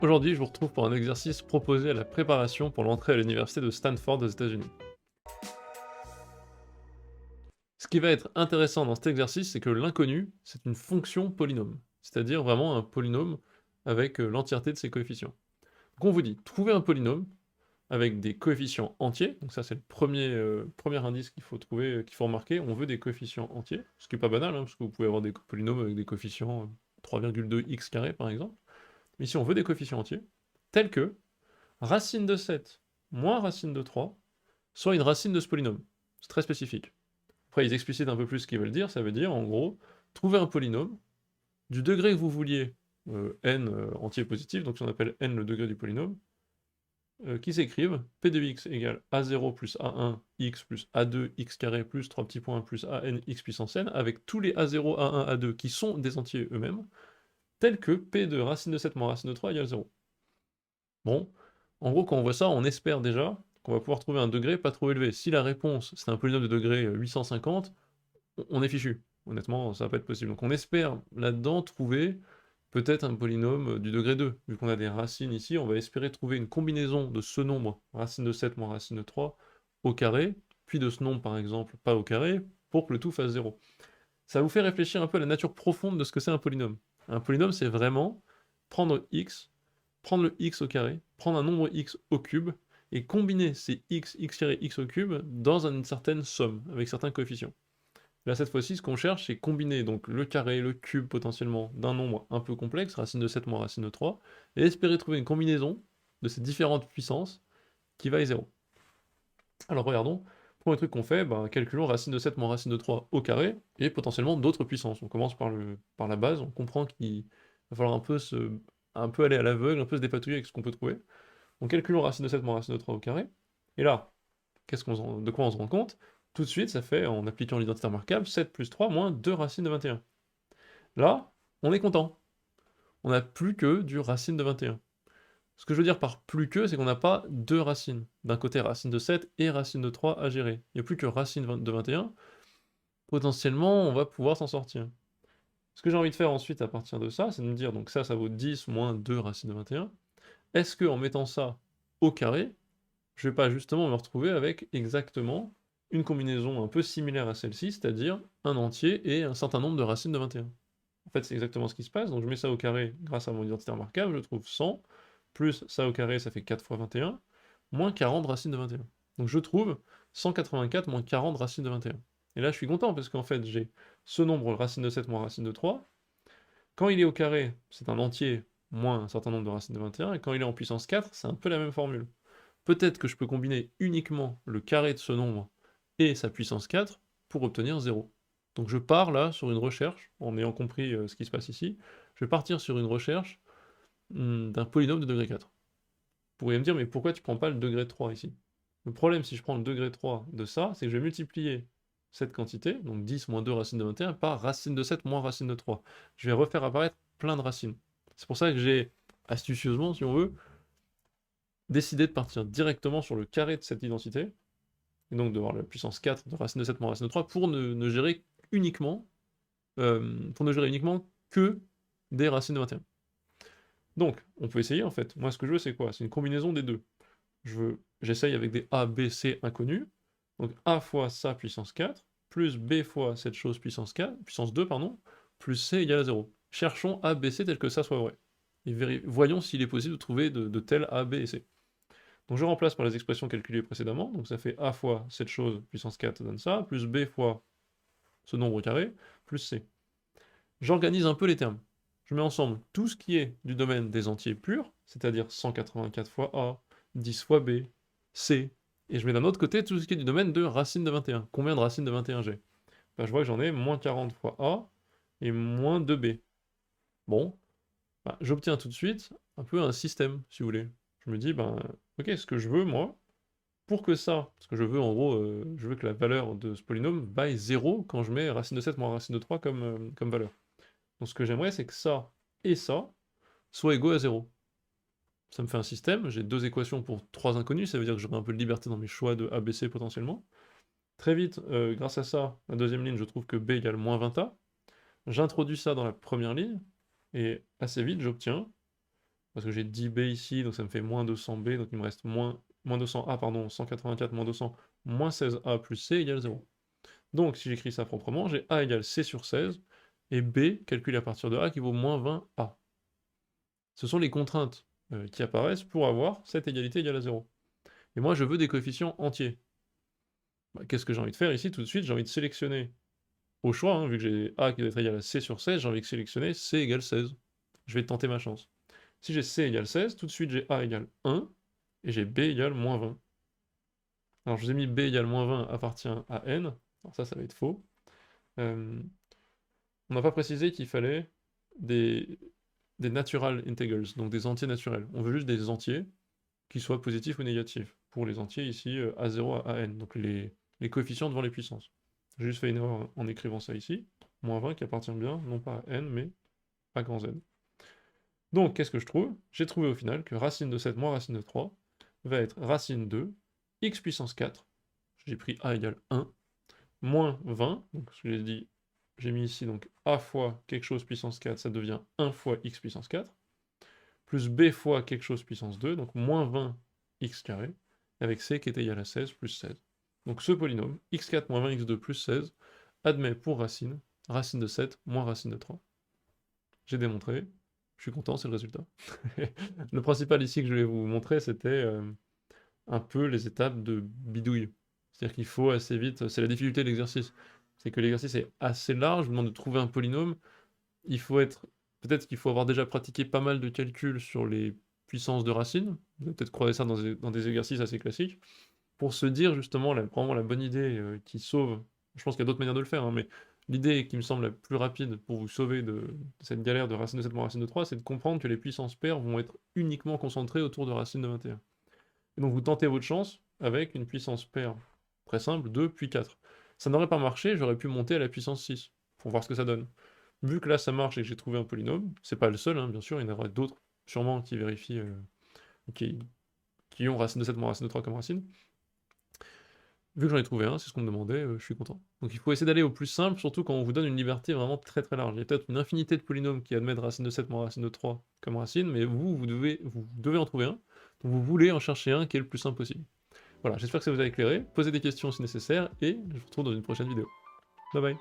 Aujourd'hui, je vous retrouve pour un exercice proposé à la préparation pour l'entrée à l'université de Stanford aux États-Unis. Ce qui va être intéressant dans cet exercice, c'est que l'inconnu, c'est une fonction polynôme, c'est-à-dire vraiment un polynôme avec l'entièreté de ses coefficients. Donc on vous dit, trouvez un polynôme avec des coefficients entiers, donc ça c'est le premier indice qu'il faut trouver, qu'il faut remarquer, on veut des coefficients entiers, ce qui n'est pas banal, parce que vous pouvez avoir des polynômes avec des coefficients 3,2x carré par exemple, mais ici on veut des coefficients entiers, tels que racine de 7 moins racine de 3, soit une racine de ce polynôme. C'est très spécifique. Après, ils explicitent un peu plus ce qu'ils veulent dire, ça veut dire, en gros, trouver un polynôme du degré que vous vouliez, n entier positif, donc on appelle n le degré du polynôme, qui s'écrivent p de x égale a0 plus a1 x plus a2 x carré plus 3 petits points plus an x puissance n, avec tous les a0, a1, a2 qui sont des entiers eux-mêmes, tels que p de racine de 7 moins racine de 3 égale 0. Bon, en gros, quand on voit ça, on espère déjà qu'on va pouvoir trouver un degré pas trop élevé. Si la réponse, c'est un polynôme de degré 850, on est fichu. Honnêtement, ça va pas être possible. Donc on espère là-dedans trouver peut-être un polynôme du degré 2. Vu qu'on a des racines ici, on va espérer trouver une combinaison de ce nombre, racine de 7 moins racine de 3, au carré, puis de ce nombre par exemple, pas au carré, pour que le tout fasse 0. Ça vous fait réfléchir un peu à la nature profonde de ce que c'est un polynôme. Un polynôme, c'est vraiment prendre x, prendre le x au carré, prendre un nombre x au cube, et combiner ces x, x carré, x au cube dans une certaine somme, avec certains coefficients. Là, cette fois-ci, ce qu'on cherche, c'est combiner donc le carré, le cube potentiellement d'un nombre un peu complexe, racine de 7 moins racine de 3, et espérer trouver une combinaison de ces différentes puissances qui vaille 0. Alors regardons, premier truc qu'on fait, calculons racine de 7 moins racine de 3 au carré, et potentiellement d'autres puissances. On commence par la base, on comprend qu'il va falloir un peu aller à l'aveugle, un peu se dépatouiller avec ce qu'on peut trouver. Donc calculons racine de 7 moins racine de 3 au carré, et là, de quoi on se rend compte? Tout de suite, ça fait, en appliquant l'identité remarquable, 7 plus 3 moins 2 racines de 21. Là, on est content. On n'a plus que du racine de 21. Ce que je veux dire par plus que, c'est qu'on n'a pas deux racines. D'un côté, racine de 7 et racine de 3 à gérer. Il n'y a plus que racine de 21. Potentiellement, on va pouvoir s'en sortir. Ce que j'ai envie de faire ensuite à partir de ça, c'est de me dire, donc ça vaut 10 moins 2 racine de 21. Est-ce qu'en mettant ça au carré, je vais pas justement me retrouver avec exactement une combinaison un peu similaire à celle-ci, c'est-à-dire un entier et un certain nombre de racines de 21. En fait, c'est exactement ce qui se passe, donc je mets ça au carré grâce à mon identité remarquable, je trouve 100, plus ça au carré, ça fait 4 fois 21, moins 40 racines de 21. Donc je trouve 184 moins 40 racines de 21. Et là, je suis content, parce qu'en fait, j'ai ce nombre, racine de 7 moins racine de 3. Quand il est au carré, c'est un entier moins un certain nombre de racines de 21, et quand il est en puissance 4, c'est un peu la même formule. Peut-être que je peux combiner uniquement le carré de ce nombre et sa puissance 4 pour obtenir 0. Donc je pars là sur une recherche, en ayant compris ce qui se passe ici, je vais partir sur une recherche d'un polynôme de degré 4. Vous pourriez me dire, mais pourquoi tu prends pas le degré 3 ici? Le problème, si je prends le degré 3 de ça, c'est que je vais multiplier cette quantité, donc 10 moins 2 racine de 21, par racine de 7 moins racine de 3. Je vais refaire apparaître plein de racines. C'est pour ça que j'ai, astucieusement si on veut, décidé de partir directement sur le carré de cette identité, et donc de voir la puissance 4 de racine de 7 moins racine de 3, pour ne gérer uniquement, que des racines de 21. Donc, on peut essayer en fait. Moi, ce que je veux, c'est quoi? C'est une combinaison des deux. J'essaye avec des A, B, C inconnus. Donc A fois ça puissance 4, plus B fois cette chose puissance 4, puissance 2, pardon, plus C égale à 0. Cherchons A, B, C tel que ça soit vrai. Et voyons s'il est possible de trouver de tels A, B et C. Donc je remplace par les expressions calculées précédemment, donc ça fait A fois cette chose puissance 4 ça donne ça, plus B fois ce nombre carré, plus C. J'organise un peu les termes. Je mets ensemble tout ce qui est du domaine des entiers purs, c'est-à-dire 184 fois A, 10 fois B, C, et je mets d'un autre côté tout ce qui est du domaine de racine de 21. Combien de racines de 21 j'ai? Je vois que j'en ai moins 40 fois A et moins 2B. Bon, j'obtiens tout de suite un peu un système, si vous voulez. Je me dis, ok, ce que je veux, moi, pour que ça, parce que je veux en gros, je veux que la valeur de ce polynôme vaille 0 quand je mets racine de 7 moins racine de 3 comme valeur. Donc ce que j'aimerais, c'est que ça et ça soient égaux à 0. Ça me fait un système, j'ai deux équations pour trois inconnus, ça veut dire que j'aurai un peu de liberté dans mes choix de A, B, C potentiellement. Très vite, grâce à ça, la deuxième ligne, je trouve que B égale moins 20A. J'introduis ça dans la première ligne, et assez vite, j'obtiens parce que j'ai 10b ici, donc ça me fait moins 200b, donc il me reste moins 200a, pardon, 184 moins 200, moins 16a plus c égale 0. Donc si j'écris ça proprement, j'ai a égale c sur 16, et b, calculé à partir de a, qui vaut moins 20a. Ce sont les contraintes qui apparaissent pour avoir cette égalité égale à 0. Et moi, je veux des coefficients entiers. Bah, qu'est-ce que j'ai envie de faire ici? Tout de suite, j'ai envie de sélectionner au choix, hein, vu que j'ai a qui doit être égal à c sur 16, j'ai envie de sélectionner c égale 16. Je vais tenter ma chance. Si j'ai c égale 16, tout de suite j'ai a égale 1, et j'ai b égale moins 20. Alors je vous ai mis b égale moins 20 appartient à n, alors ça va être faux. On n'a pas précisé qu'il fallait des natural integrals, donc des entiers naturels. On veut juste des entiers qui soient positifs ou négatifs. Pour les entiers ici, a0 à an, donc les coefficients devant les puissances. J'ai juste fait une erreur en écrivant ça ici. Moins 20 qui appartient bien, non pas à n, mais à grand Z. Donc, qu'est-ce que je trouve? J'ai trouvé au final que racine de 7 moins racine de 3 va être racine de x puissance 4, j'ai pris a égale 1, moins 20, donc j'ai mis ici donc a fois quelque chose puissance 4, ça devient 1 fois x puissance 4, plus b fois quelque chose puissance 2, donc moins 20 x carré, avec c qui est égal à 16 plus 16. Donc ce polynôme, x4 moins 20 x2 plus 16, admet pour racine de 7 moins racine de 3. J'ai démontré, je suis content, c'est le résultat. Le principal ici que je voulais vous montrer, c'était un peu les étapes de bidouille. C'est-à-dire qu'il faut assez vite, c'est la difficulté de l'exercice. C'est que l'exercice est assez large, je vous demande de trouver un polynôme, il faut être, peut-être qu'il faut avoir déjà pratiqué pas mal de calculs sur les puissances de racines, vous allez peut-être croiser ça dans des exercices assez classiques, pour se dire justement, vraiment la bonne idée qui sauve, je pense qu'il y a d'autres manières de le faire, hein, mais l'idée qui me semble la plus rapide pour vous sauver de cette galère de racine de 7 moins racine de 3, c'est de comprendre que les puissances paires vont être uniquement concentrées autour de racine de 21. Et donc vous tentez votre chance avec une puissance paire très simple, 2 puis 4. Ça n'aurait pas marché, j'aurais pu monter à la puissance 6, pour voir ce que ça donne. Vu que là ça marche et que j'ai trouvé un polynôme, c'est pas le seul, hein, bien sûr, il y en aura d'autres sûrement qui vérifient, qui ont racine de 7 moins racine de 3 comme racine. Vu que j'en ai trouvé un, c'est ce qu'on me demandait, je suis content. Donc il faut essayer d'aller au plus simple, surtout quand on vous donne une liberté vraiment très très large. Il y a peut-être une infinité de polynômes qui admettent racine de 7 moins racine de 3 comme racine, mais vous devez en trouver un, donc vous voulez en chercher un qui est le plus simple possible. Voilà, j'espère que ça vous a éclairé, posez des questions si nécessaire, et je vous retrouve dans une prochaine vidéo. Bye bye.